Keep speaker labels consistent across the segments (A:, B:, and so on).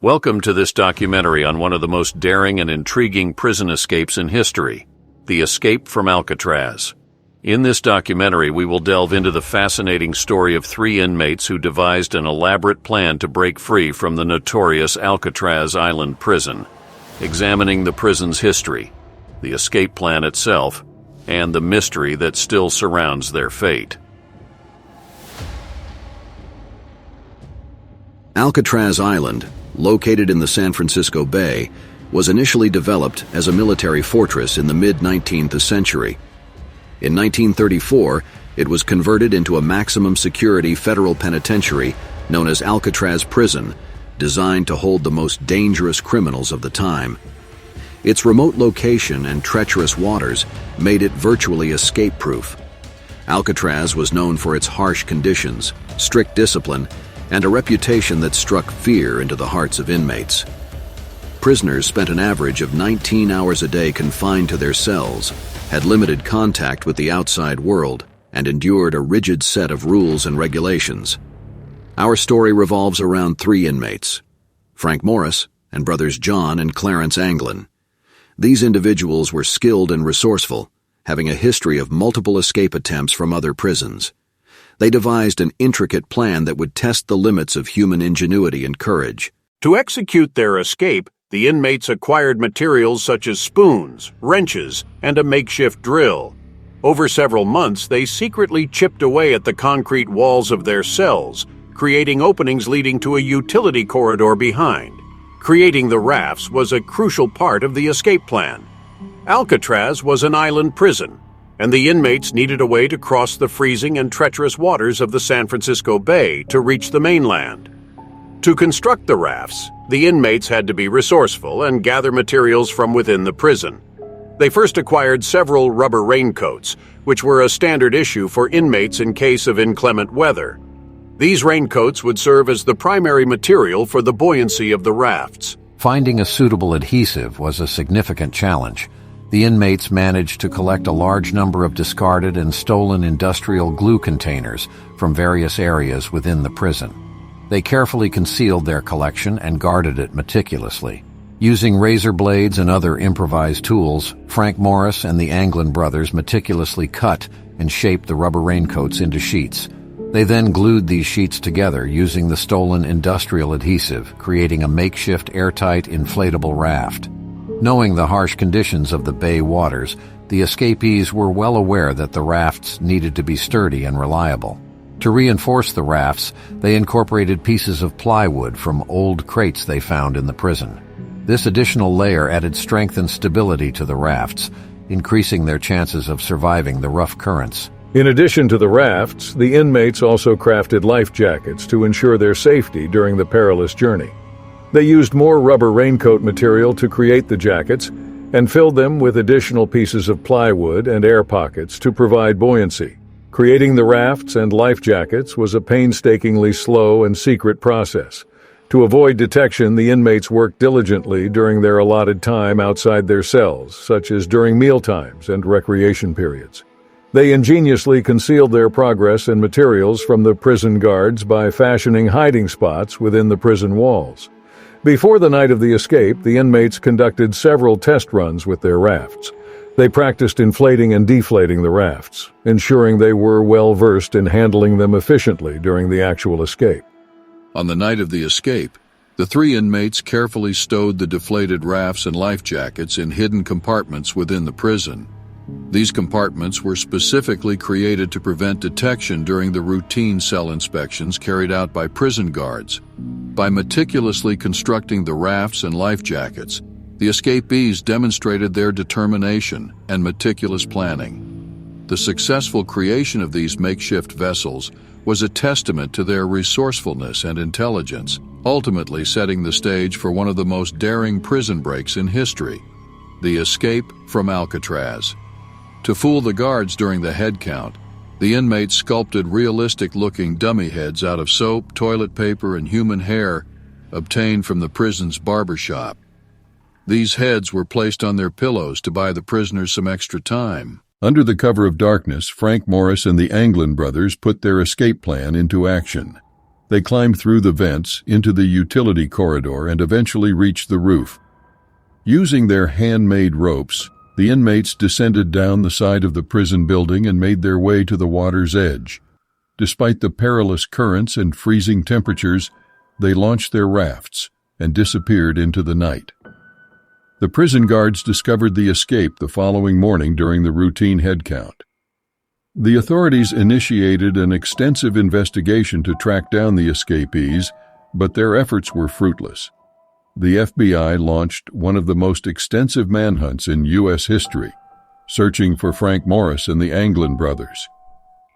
A: Welcome to this documentary on one of the most daring and intriguing prison escapes in history, the escape from Alcatraz. In this documentary, we will delve into the fascinating story of three inmates who devised an elaborate plan to break free from the notorious Alcatraz Island prison, examining the prison's history, the escape plan itself, and the mystery that still surrounds their fate.
B: Alcatraz Island, located in the San Francisco Bay, was initially developed as a military fortress in the mid-19th century. In 1934, it was converted into a maximum security federal penitentiary known as Alcatraz Prison, designed to hold the most dangerous criminals of the time. Its remote location and treacherous waters made it virtually escape-proof. Alcatraz was known for its harsh conditions, strict discipline, and a reputation that struck fear into the hearts of inmates. Prisoners spent an average of 19 hours a day confined to their cells, had limited contact with the outside world, and endured a rigid set of rules and regulations. Our story revolves around three inmates, Frank Morris and brothers John and Clarence Anglin. These individuals were skilled and resourceful, having a history of multiple escape attempts from other prisons. They devised an intricate plan that would test the limits of human ingenuity and courage.
C: To execute their escape, the inmates acquired materials such as spoons, wrenches, and a makeshift drill. Over several months, they secretly chipped away at the concrete walls of their cells, creating openings leading to a utility corridor behind. Creating the rafts was a crucial part of the escape plan. Alcatraz was an island prison, and the inmates needed a way to cross the freezing and treacherous waters of the San Francisco Bay to reach the mainland. To construct the rafts, the inmates had to be resourceful and gather materials from within the prison. They first acquired several rubber raincoats, which were a standard issue for inmates in case of inclement weather. These raincoats would serve as the primary material for the buoyancy of the rafts.
D: Finding a suitable adhesive was a significant challenge. The inmates managed to collect a large number of discarded and stolen industrial glue containers from various areas within the prison. They carefully concealed their collection and guarded it meticulously. Using razor blades and other improvised tools, Frank Morris and the Anglin brothers meticulously cut and shaped the rubber raincoats into sheets. They then glued these sheets together using the stolen industrial adhesive, creating a makeshift airtight inflatable raft. Knowing the harsh conditions of the bay waters, the escapees were well aware that the rafts needed to be sturdy and reliable. To reinforce the rafts, they incorporated pieces of plywood from old crates they found in the prison. This additional layer added strength and stability to the rafts, increasing their chances of surviving the rough currents.
E: In addition to the rafts, the inmates also crafted life jackets to ensure their safety during the perilous journey. They used more rubber raincoat material to create the jackets and filled them with additional pieces of plywood and air pockets to provide buoyancy. Creating the rafts and life jackets was a painstakingly slow and secret process. To avoid detection, the inmates worked diligently during their allotted time outside their cells, such as during mealtimes and recreation periods. They ingeniously concealed their progress and materials from the prison guards by fashioning hiding spots within the prison walls. Before the night of the escape, the inmates conducted several test runs with their rafts. They practiced inflating and deflating the rafts, ensuring they were well-versed in handling them efficiently during the actual escape.
F: On the night of the escape, the three inmates carefully stowed the deflated rafts and life jackets in hidden compartments within the prison. These compartments were specifically created to prevent detection during the routine cell inspections carried out by prison guards. By meticulously constructing the rafts and life jackets, the escapees demonstrated their determination and meticulous planning. The successful creation of these makeshift vessels was a testament to their resourcefulness and intelligence, ultimately setting the stage for one of the most daring prison breaks in history, the escape from Alcatraz. To fool the guards during the head count, the inmates sculpted realistic-looking dummy heads out of soap, toilet paper, and human hair obtained from the prison's barber shop. These heads were placed on their pillows to buy the prisoners some extra time.
E: Under the cover of darkness, Frank Morris and the Anglin brothers put their escape plan into action.
F: They climbed through the vents into the utility corridor and eventually reached the roof. Using their handmade ropes, the inmates descended down the side of the prison building and made their way to the water's edge. Despite the perilous currents and freezing temperatures, they launched their rafts and disappeared into the night. The prison guards discovered the escape the following morning during the routine head count. The authorities initiated an extensive investigation to track down the escapees, but their efforts were fruitless. The FBI launched one of the most extensive manhunts in U.S. history, searching for Frank Morris and the Anglin brothers.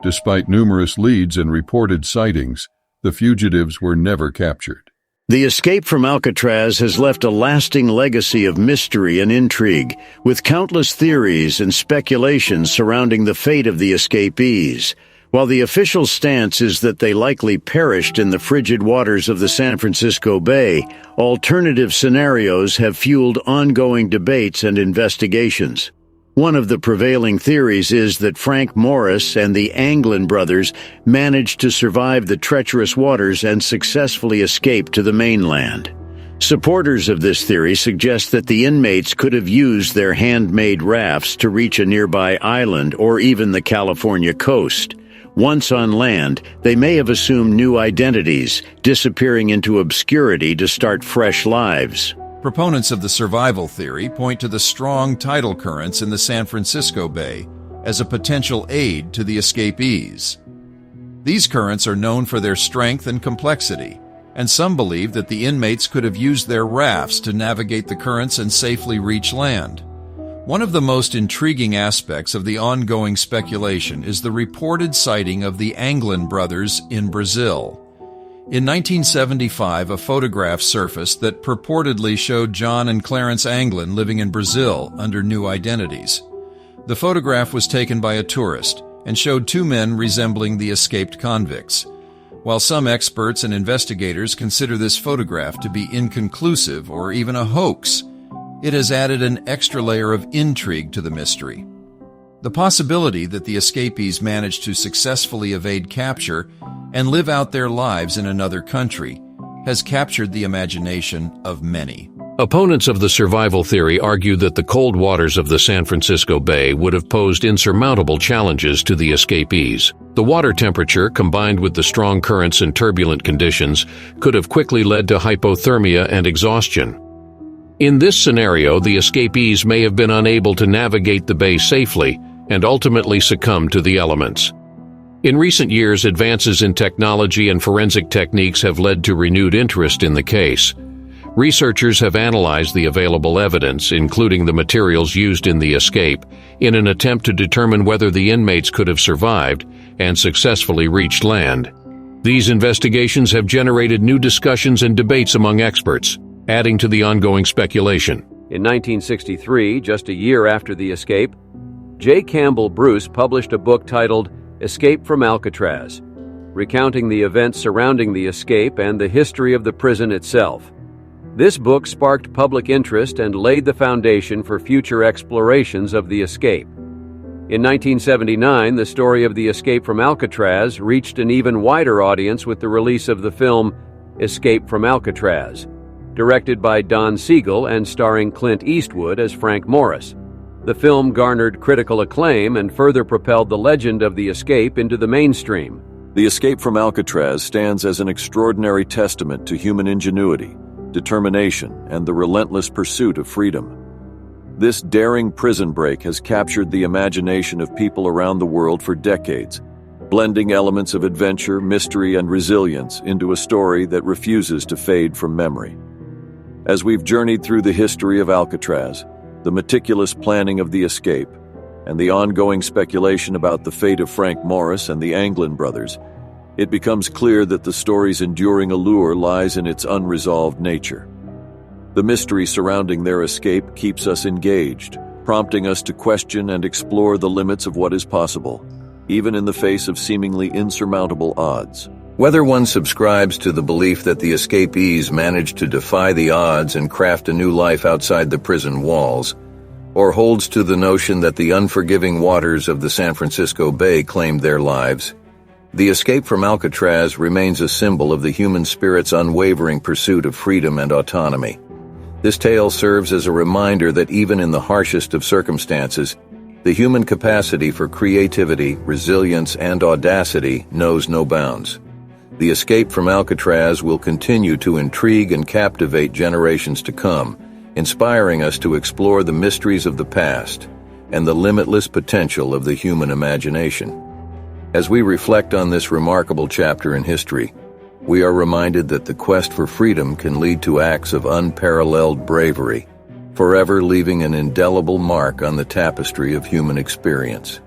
F: Despite numerous leads and reported sightings, the fugitives were never captured.
C: The escape from Alcatraz has left a lasting legacy of mystery and intrigue, with countless theories and speculations surrounding the fate of the escapees. While the official stance is that they likely perished in the frigid waters of the San Francisco Bay, alternative scenarios have fueled ongoing debates and investigations. One of the prevailing theories is that Frank Morris and the Anglin brothers managed to survive the treacherous waters and successfully escape to the mainland. Supporters of this theory suggest that the inmates could have used their handmade rafts to reach a nearby island or even the California coast. Once on land, they may have assumed new identities, disappearing into obscurity to start fresh lives.
G: Proponents of the survival theory point to the strong tidal currents in the San Francisco Bay as a potential aid to the escapees. These currents are known for their strength and complexity, and some believe that the inmates could have used their rafts to navigate the currents and safely reach land. One of the most intriguing aspects of the ongoing speculation is the reported sighting of the Anglin brothers in Brazil. In 1975, a photograph surfaced that purportedly showed John and Clarence Anglin living in Brazil under new identities. The photograph was taken by a tourist and showed two men resembling the escaped convicts. While some experts and investigators consider this photograph to be inconclusive or even a hoax, it has added an extra layer of intrigue to the mystery. The possibility that the escapees managed to successfully evade capture and live out their lives in another country has captured the imagination of many.
A: Opponents of the survival theory argue that the cold waters of the San Francisco Bay would have posed insurmountable challenges to the escapees. The water temperature, combined with the strong currents and turbulent conditions, could have quickly led to hypothermia and exhaustion. In this scenario, the escapees may have been unable to navigate the bay safely and ultimately succumb to the elements. In recent years, advances in technology and forensic techniques have led to renewed interest in the case. Researchers have analyzed the available evidence, including the materials used in the escape, in an attempt to determine whether the inmates could have survived and successfully reached land. These investigations have generated new discussions and debates among experts, adding to the ongoing speculation.
H: In 1963, just a year after the escape, J. Campbell Bruce published a book titled Escape from Alcatraz, recounting the events surrounding the escape and the history of the prison itself. This book sparked public interest and laid the foundation for future explorations of the escape. In 1979, the story of the escape from Alcatraz reached an even wider audience with the release of the film Escape from Alcatraz, directed by Don Siegel and starring Clint Eastwood as Frank Morris. The film garnered critical acclaim and further propelled the legend of the escape into the mainstream.
I: The escape from Alcatraz stands as an extraordinary testament to human ingenuity, determination, and the relentless pursuit of freedom. This daring prison break has captured the imagination of people around the world for decades, blending elements of adventure, mystery, and resilience into a story that refuses to fade from memory. As we've journeyed through the history of Alcatraz, the meticulous planning of the escape, and the ongoing speculation about the fate of Frank Morris and the Anglin brothers, it becomes clear that the story's enduring allure lies in its unresolved nature. The mystery surrounding their escape keeps us engaged, prompting us to question and explore the limits of what is possible, even in the face of seemingly insurmountable odds.
B: Whether one subscribes to the belief that the escapees managed to defy the odds and craft a new life outside the prison walls, or holds to the notion that the unforgiving waters of the San Francisco Bay claimed their lives, The escape from Alcatraz remains a symbol of the human spirit's unwavering pursuit of freedom and autonomy. This tale serves as a reminder that even in the harshest of circumstances, the human capacity for creativity, resilience, and audacity knows no bounds. The escape from Alcatraz will continue to intrigue and captivate generations to come, inspiring us to explore the mysteries of the past and the limitless potential of the human imagination. As we reflect on this remarkable chapter in history, we are reminded that the quest for freedom can lead to acts of unparalleled bravery, forever leaving an indelible mark on the tapestry of human experience.